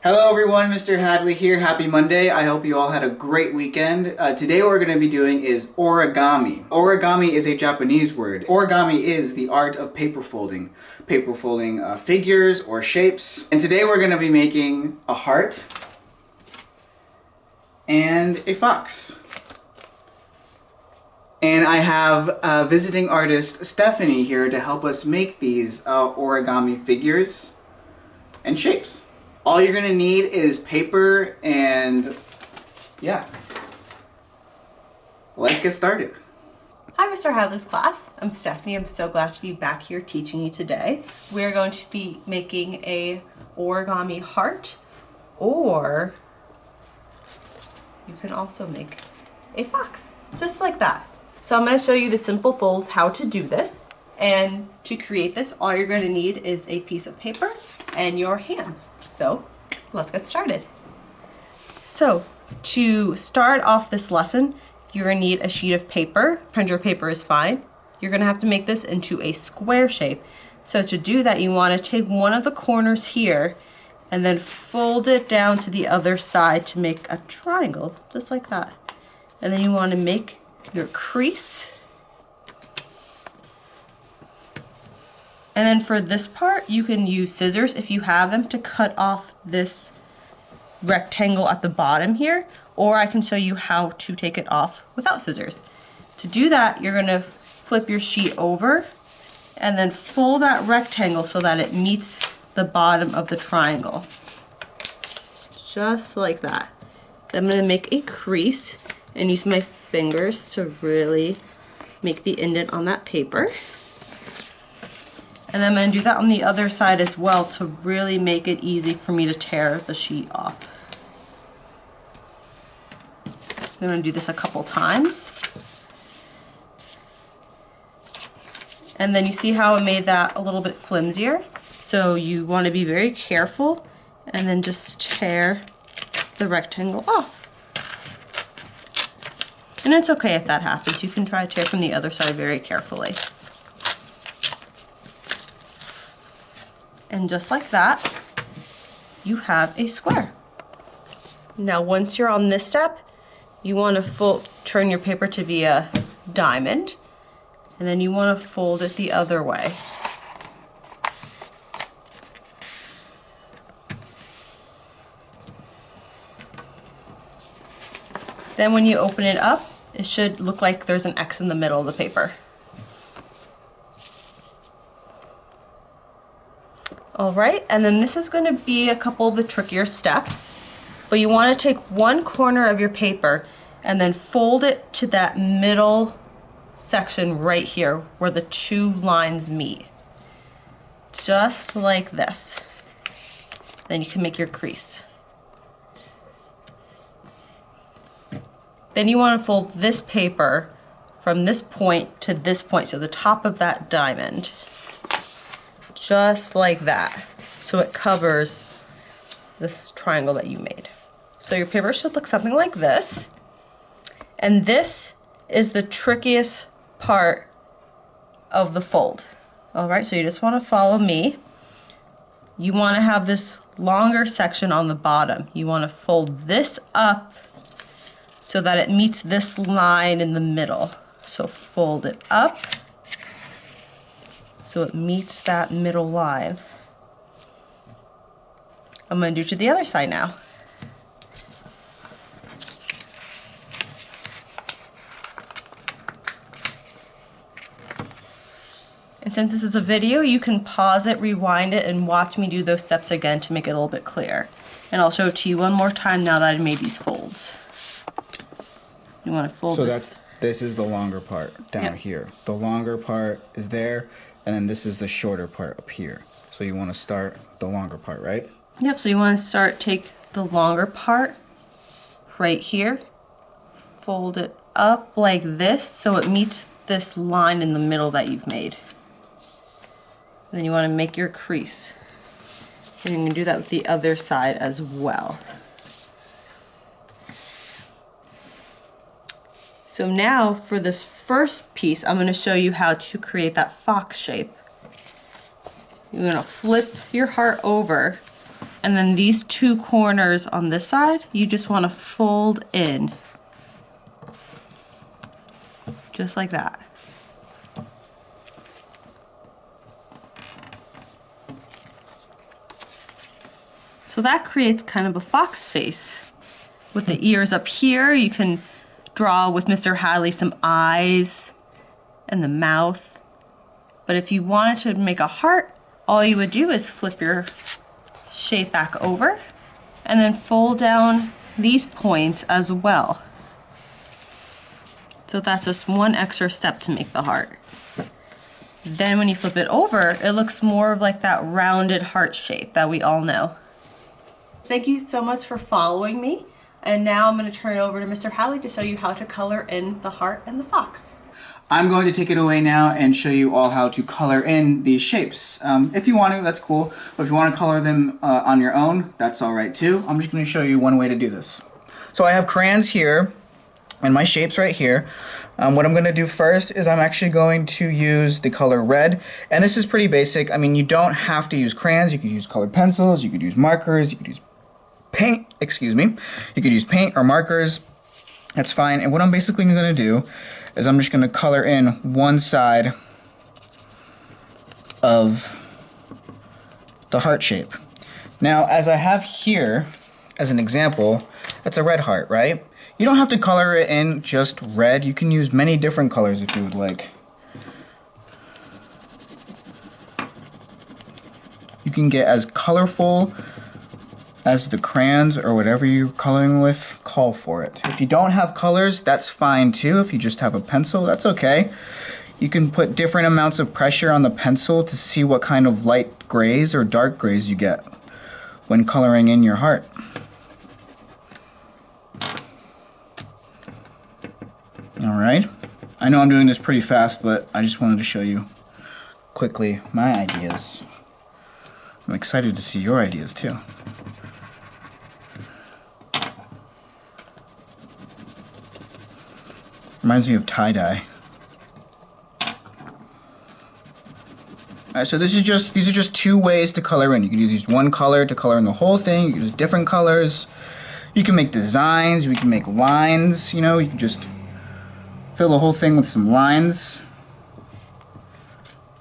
Hello everyone, Mr. Hadley here. Happy Monday. I hope you all had a great weekend. Today what we're going to be doing is origami. Origami is a Japanese word. Origami is the art of paper folding. Paper folding figures or shapes. And today we're going to be making a heart and a fox. And I have visiting artist Stephanie here to help us make these origami figures and shapes. All you're gonna need is paper and yeah. Let's get started. Hi Mr. Hadley's class. I'm Stephanie. I'm so glad to be back here teaching you today. We're going to be making a origami heart, or you can also make a fox, just like that. So I'm going to show you the simple folds, how to do this. And to create this, all you're going to need is a piece of paper and your hands. So let's get started. So to start off this lesson, you're going to need a sheet of paper. Printer paper is fine. You're going to have to make this into a square shape. So to do that, you want to take one of the corners here and then fold it down to the other side to make a triangle, just like that. And then you want to make your crease. And then for this part, you can use scissors if you have them to cut off this rectangle at the bottom here, or I can show you how to take it off without scissors. To do that, you're going to flip your sheet over and then fold that rectangle so that it meets the bottom of the triangle. Just like that. Then I'm going to make a crease and use my fingers to really make the indent on that paper. And then I'm going to do that on the other side as well to really make it easy for me to tear the sheet off. I'm going to do this a couple times. And then you see how it made that a little bit flimsier? So you want to be very careful and then just tear the rectangle off. And it's okay if that happens. You can try to tear from the other side very carefully. And just like that, you have a square. Now once you're on this step, you want to turn your paper to be a diamond, and then you want to fold it the other way. Then when you open it up, it should look like there's an X in the middle of the paper. Alright, and then this is going to be a couple of the trickier steps, but you want to take one corner of your paper and then fold it to that middle section right here where the two lines meet. Just like this. Then you can make your crease. Then you want to fold this paper from this point to this point, so the top of that diamond. Just like that, so it covers this triangle that you made. So your paper should look something like this. And this is the trickiest part of the fold. All right, so you just want to follow me. You want to have this longer section on the bottom. You want to fold this up so that it meets this line in the middle. So fold it up so it meets that middle line. I'm going to do to the other side now. And since this is a video, you can pause it, rewind it, and watch me do those steps again to make it a little bit clearer. And I'll show it to you one more time now that I've made these folds. You want to fold this. This is the longer part down here. The longer part is there, and then this is the shorter part up here. So you want to start the longer part, right? Yep, so you want to take the longer part right here, fold it up like this so it meets this line in the middle that you've made. And then you want to make your crease. And you can do that with the other side as well. So now for this first piece, I'm going to show you how to create that fox shape. You're going to flip your heart over And then these two corners on this side, you just want to fold in. Just like that. So that creates kind of a fox face. With the ears up here, you can draw with Mr. Hadley some eyes and the mouth. But if you wanted to make a heart, all you would do is flip your shape back over and then fold down these points as well. So that's just one extra step to make the heart. Then when you flip it over, it looks more of like that rounded heart shape that we all know. Thank you so much for following me. And now I'm going to turn it over to Mr. Hadley to show you how to color in the heart and the fox. I'm going to take it away now and show you all how to color in these shapes. If you want to, that's cool. But if you want to color them on your own, that's all right too. I'm just going to show you one way to do this. So I have crayons here and my shapes right here. What I'm going to do first is I'm actually going to use the color red. And this is pretty basic. I mean, you don't have to use crayons. You could use colored pencils. You could use markers. You could use paint, excuse me. You could use paint or markers. That's fine. And what I'm basically going to do is I'm just going to color in one side of the heart shape. Now, as I have here, as an example, it's a red heart, right? You don't have to color it in just red. You can use many different colors if you would like. You can get as colorful as the crayons or whatever you're coloring with call for it. If you don't have colors, that's fine too. If you just have a pencil, that's okay. You can put different amounts of pressure on the pencil to see what kind of light grays or dark grays you get when coloring in your heart. Alright, I know I'm doing this pretty fast, but I just wanted to show you quickly my ideas. I'm excited to see your ideas too. Reminds me of tie-dye. Alright, so these are just two ways to color in. You can use one color to color in the whole thing. You can use different colors. You can make designs. You can make lines. You know, you can just fill the whole thing with some lines.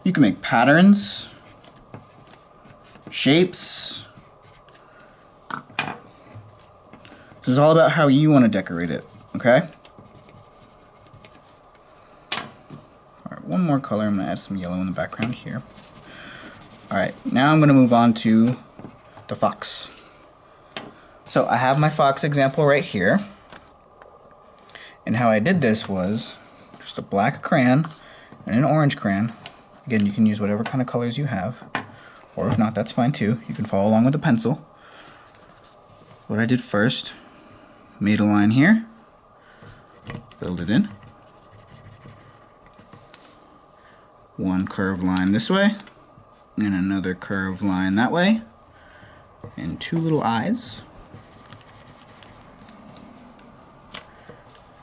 You can make patterns, shapes. This is all about how you want to decorate it, okay? Alright, one more color. I'm going to add some yellow in the background here. Alright, now I'm going to move on to the fox. So I have my fox example right here. And how I did this was just a black crayon and an orange crayon. Again, you can use whatever kind of colors you have. Or if not, that's fine too. You can follow along with a pencil. What I did first, made a line here, filled it in. One curved line this way, and another curved line that way, and two little eyes.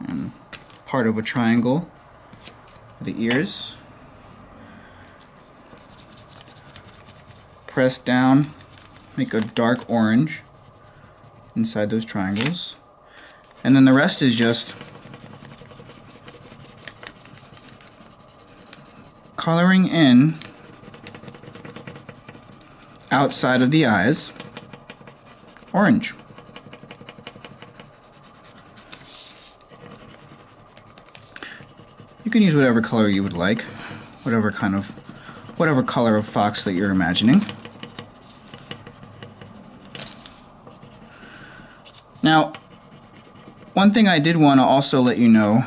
And part of a triangle for the ears. Press down, make a dark orange inside those triangles. And then the rest is just coloring in outside of the eyes orange. You can use whatever color you would like, whatever color of fox that you're imagining. Now, one thing I did want to also let you know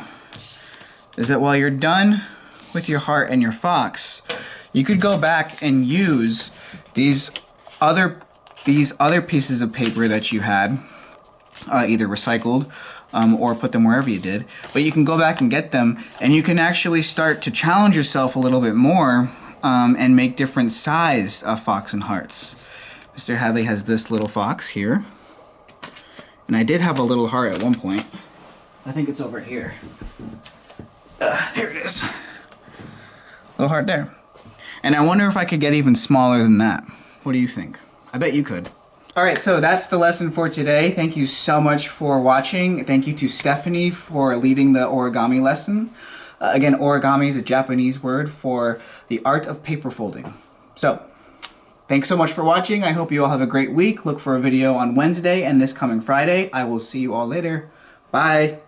is that while you're done with your heart and your fox, you could go back and use these other pieces of paper that you had, either recycled or put them wherever you did. But you can go back and get them, and you can actually start to challenge yourself a little bit more and make different sized fox and hearts. Mr. Hadley has this little fox here. And I did have a little heart at one point. I think it's over here. Here it is. Little heart there. And I wonder if I could get even smaller than that. What do you think? I bet you could. All right, so that's the lesson for today. Thank you so much for watching. Thank you to Stephanie for leading the origami lesson. Again, origami is a Japanese word for the art of paper folding. So, thanks so much for watching. I hope you all have a great week. Look for a video on Wednesday and this coming Friday. I will see you all later. Bye.